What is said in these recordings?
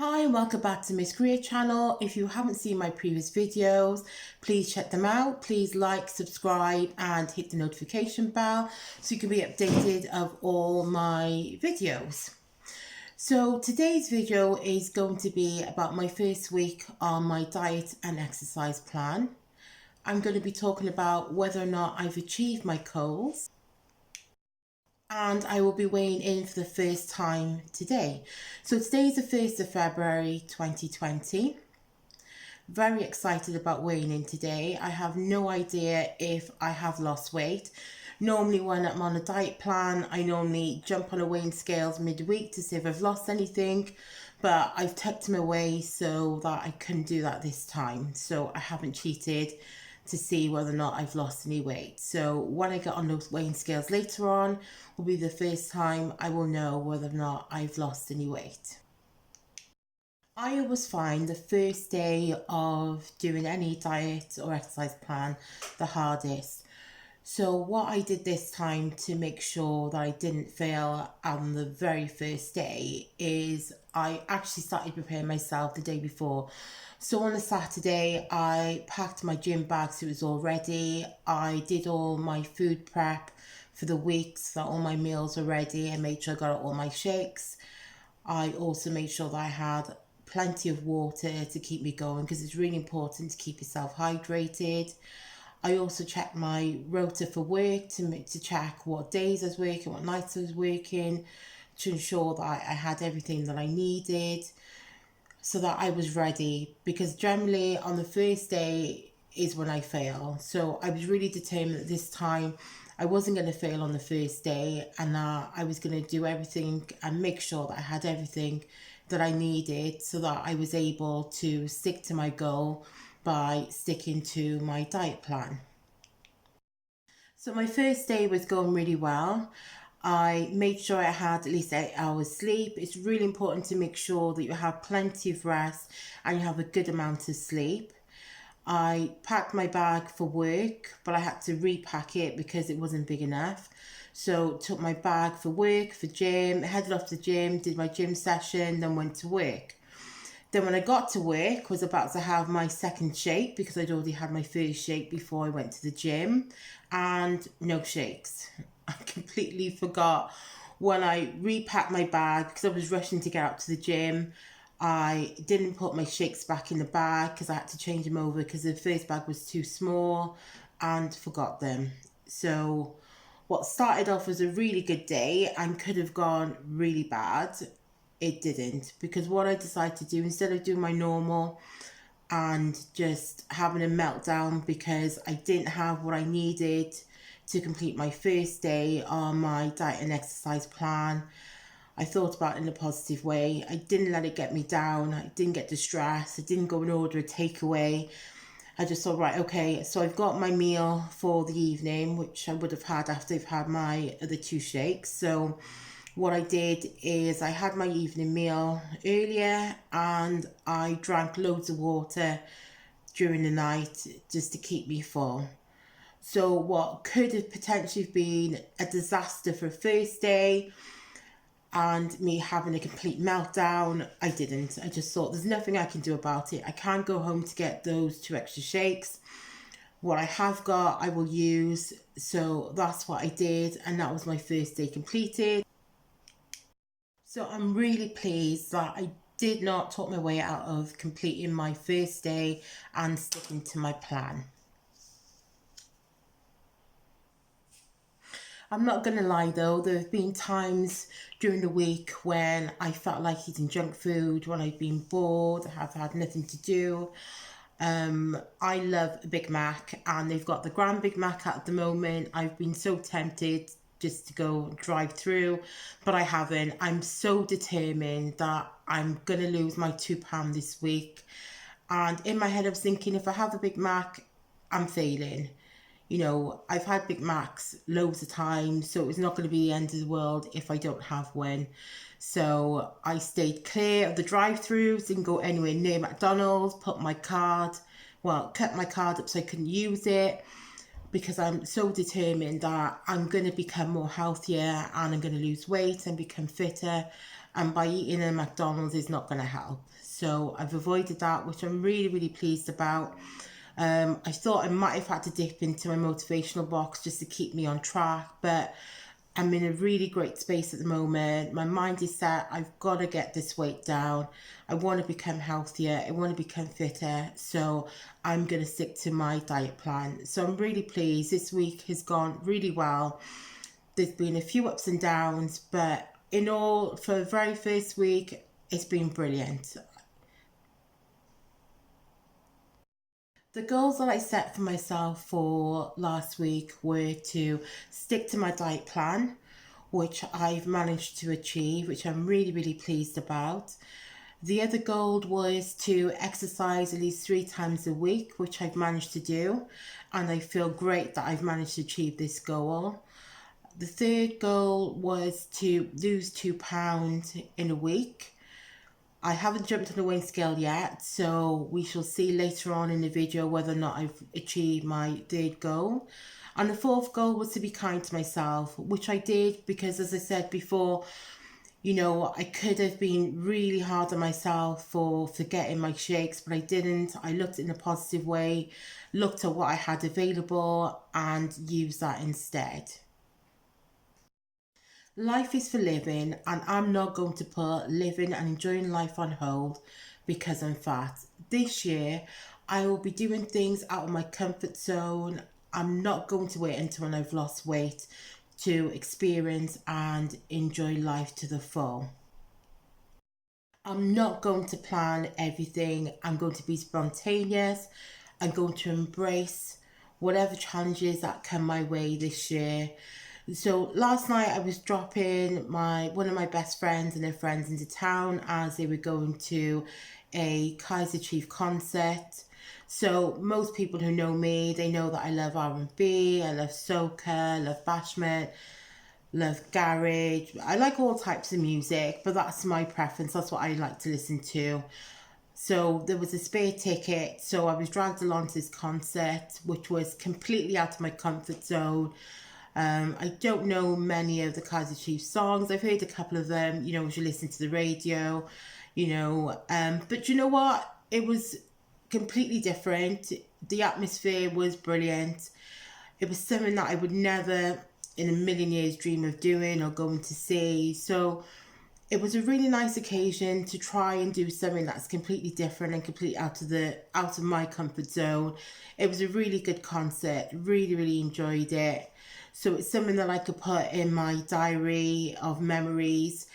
Hi, welcome back to Miss Career channel. If you haven't seen my previous videos, please check them out. Please like, subscribe and hit the notification bell so you can be updated of all my videos. So today's video is going to be about my first week on my diet and exercise plan. I'm going to be talking about whether or not I've achieved my goals. And I will be weighing in for the first time today. So today is the 1st of February 2020. Very excited about weighing in today. I have no idea if I have lost weight. Normally when I'm on a diet plan, I normally jump on a weighing scales midweek to see if I've lost anything, but I've tucked them away so that I couldn't do that this time. So I haven't cheated to see whether or not I've lost any weight. So when I get on those weighing scales later on will be the first time I will know whether or not I've lost any weight. I always find the first day of doing any diet or exercise plan the hardest. So what I did this time to make sure that I didn't fail on the very first day is I actually started preparing myself the day before. So on a Saturday, I packed my gym bag so it was all ready. I did all my food prep for the week so that all my meals were ready and made sure I got all my shakes. I also made sure that I had plenty of water to keep me going because it's really important to keep yourself hydrated. I also checked my rota for work to check what days I was working, what nights I was working, to ensure that I had everything that I needed so that I was ready, because generally on the first day is when I fail. So I was really determined that this time I wasn't going to fail on the first day, and I was going to do everything and make sure that I had everything that I needed so that I was able to stick to my goal by sticking to my diet plan. So my first day was going really well. I made sure I had at least 8 hours sleep. It's really important to make sure that you have plenty of rest and you have a good amount of sleep. I packed my bag for work, but I had to repack it because it wasn't big enough. So took my bag for work, for gym, headed off to the gym, did my gym session, then went to work. Then when I got to work, was about to have my second shake because I'd already had my first shake before I went to the gym, and no shakes. I completely forgot when I repacked my bag because I was rushing to get out to the gym. I didn't put my shakes back in the bag because I had to change them over because the first bag was too small, and forgot them. So what started off as a really good day and could have gone really bad, it didn't, because what I decided to do, instead of doing my normal and just having a meltdown because I didn't have what I needed to complete my first day on my diet and exercise plan, I thought about it in a positive way. I didn't let it get me down. I didn't get distressed. I didn't go and order a takeaway. I just thought, right, okay, so I've got my meal for the evening, which I would have had after I've had my other two shakes. So what I did is I had my evening meal earlier and I drank loads of water during the night just to keep me full. So what could have potentially been a disaster for a first day and me having a complete meltdown, I didn't. I just thought there's nothing I can do about it. I can't go home to get those 2 extra shakes. What I have got, I will use. So that's what I did, and that was my first day completed. So I'm really pleased that I did not talk my way out of completing my first day and sticking to my plan. I'm not going to lie though, there have been times during the week when I felt like eating junk food, when I've been bored, have had nothing to do. I love a Big Mac, and they've got the Grand Big Mac at the moment. I've been so tempted just to go drive through, but I haven't. I'm so determined that I'm gonna lose my £2 this week. And in my head I was thinking, if I have a Big Mac, I'm failing. You know, I've had Big Macs loads of times, so it's not going to be the end of the world if I don't have one. So I stayed clear of the drive-throughs, didn't go anywhere near McDonald's, cut my card up so I couldn't use it, because I'm so determined that I'm going to become more healthier and I'm going to lose weight and become fitter. and by eating a McDonald's is not going to help. So I've avoided that, which I'm really, really pleased about. I thought I might have had to dip into my motivational box just to keep me on track, but I'm in a really great space at the moment. My mind is set. I've got to get this weight down. I want to become healthier. I want to become fitter. So I'm going to stick to my diet plan. So I'm really pleased. This week has gone really well. There's been a few ups and downs, but in all, for the very first week, it's been brilliant. The goals that I set for myself for last week were to stick to my diet plan, which I've managed to achieve, which I'm really, really pleased about. The other goal was to exercise at least 3 times a week, which I've managed to do, and I feel great that I've managed to achieve this goal. The third goal was to lose £2 in a week. I haven't jumped on the weighing scale yet, so we shall see later on in the video whether or not I've achieved my third goal. And the fourth goal was to be kind to myself, which I did because, as I said before, you know, I could have been really hard on myself for forgetting my shakes, but I didn't. I looked in a positive way, looked at what I had available, and used that instead. Life is for living, and I'm not going to put living and enjoying life on hold because I'm fat. This year, I will be doing things out of my comfort zone. I'm not going to wait until when I've lost weight to experience and enjoy life to the full. I'm not going to plan everything. I'm going to be spontaneous. I'm going to embrace whatever challenges that come my way this year. So last night I was dropping one of my best friends and their friends into town as they were going to a Kaiser Chief concert. So most people who know me, they know that I love R&B, I love soca, I love bashment, love garage. I like all types of music, but that's my preference. That's what I like to listen to. So there was a spare ticket, so I was dragged along to this concert, which was completely out of my comfort zone. I don't know many of the Kaiser Chiefs songs. I've heard a couple of them, you know, as you listen to the radio, you know. But you know what? It was completely different. The atmosphere was brilliant. It was something that I would never in a million years dream of doing or going to see. So it was a really nice occasion to try and do something that's completely different and completely out of my comfort zone. It was a really good concert. Really, really enjoyed it. So it's something that I could put in my diary of memories.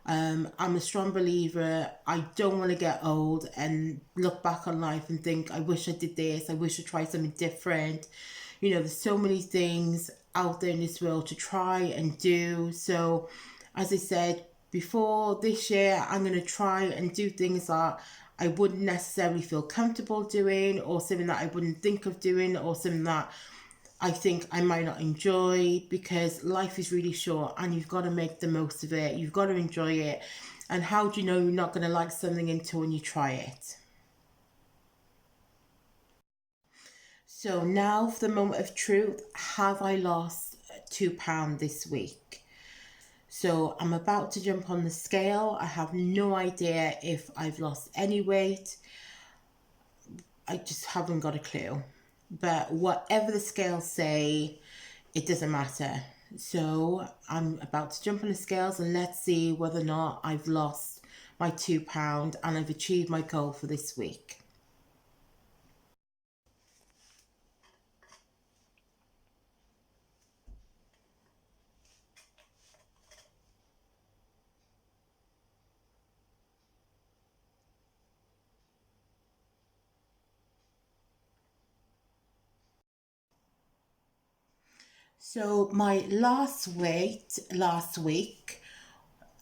I'm a strong believer. I don't want to get old and look back on life and think, I wish I did this. I wish I tried something different. You know, there's so many things out there in this world to try and do. So, as I said before, this year, I'm going to try and do things that I wouldn't necessarily feel comfortable doing, or something that I wouldn't think of doing, or something that I think I might not enjoy, because life is really short and you've got to make the most of it. You've got to enjoy it. And how do you know you're not going to like something until when you try it? So now for the moment of truth, have I lost £2 this week? So I'm about to jump on the scale. I have no idea if I've lost any weight. I just haven't got a clue. But whatever the scales say, it doesn't matter. So I'm about to jump on the scales and let's see whether or not I've lost my £2 and I've achieved my goal for this week. So my last weight last week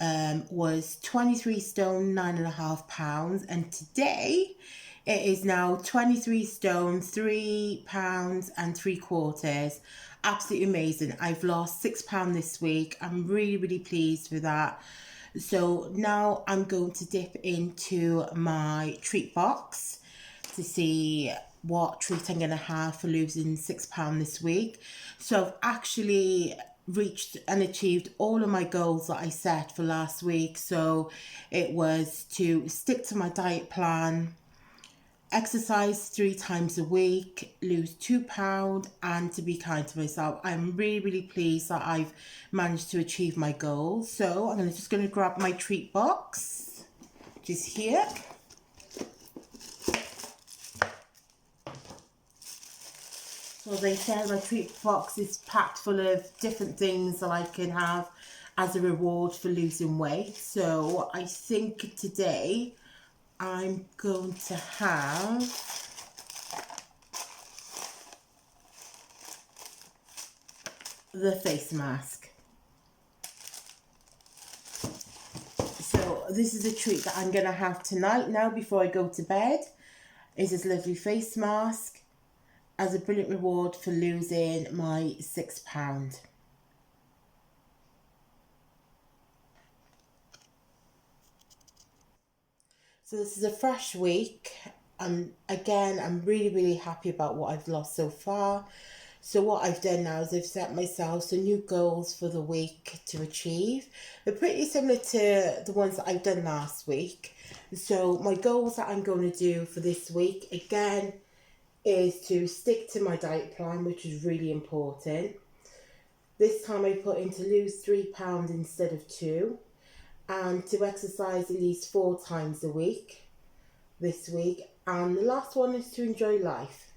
was 23 stone 9.5 pounds, and today it is now 23 stone 3 pounds and 3/4. Absolutely amazing. I've lost £6 this week. I'm really, really pleased with that. So now I'm going to dip into my treat box to see what treat I'm going to have for losing £6 this week. So I've actually reached and achieved all of my goals that I set for last week. So it was to stick to my diet plan, exercise 3 times a week, lose £2, and to be kind to myself. I'm really, really pleased that I've managed to achieve my goals. So I'm just going to grab my treat box, which is here. So as I said, my treat box is packed full of different things that I can have as a reward for losing weight. So I think today I'm going to have the face mask. So this is a treat that I'm going to have tonight now before I go to bed. Is this lovely face mask as a brilliant reward for losing my £6. So this is a fresh week. Again, I'm really, really happy about what I've lost so far. So what I've done now is I've set myself some new goals for the week to achieve. They're pretty similar to the ones that I've done last week. So my goals that I'm going to do for this week, again, is to stick to my diet plan, which is really important. This time I put in to lose £3 instead of 2, and to exercise at least 4 times a week this week. And the last one is to enjoy life.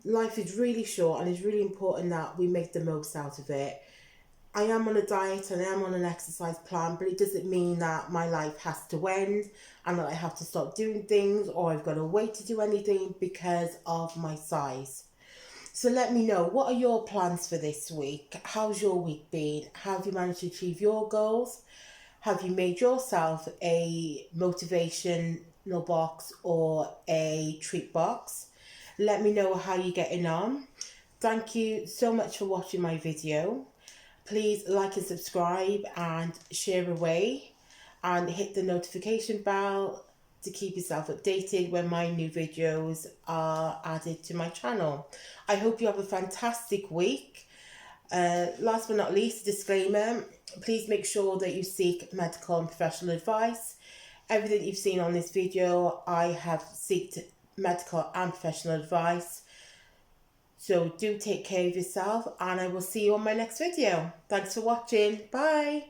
Life is really short and it's really important that we make the most out of it. I am on a diet and I am on an exercise plan, but it doesn't mean that my life has to end and that I have to stop doing things or I've got to wait to do anything because of my size. So let me know, what are your plans for this week? How's your week been? Have you managed to achieve your goals? Have you made yourself a motivational box or a treat box? Let me know how you're getting on. Thank you so much for watching my video. Please like and subscribe and share away and hit the notification bell to keep yourself updated when my new videos are added to my channel. I hope you have a fantastic week. Last but not least, disclaimer, please make sure that you seek medical and professional advice. Everything you've seen on this video, I have sought medical and professional advice. So do take care of yourself and I will see you on my next video. Thanks for watching. Bye.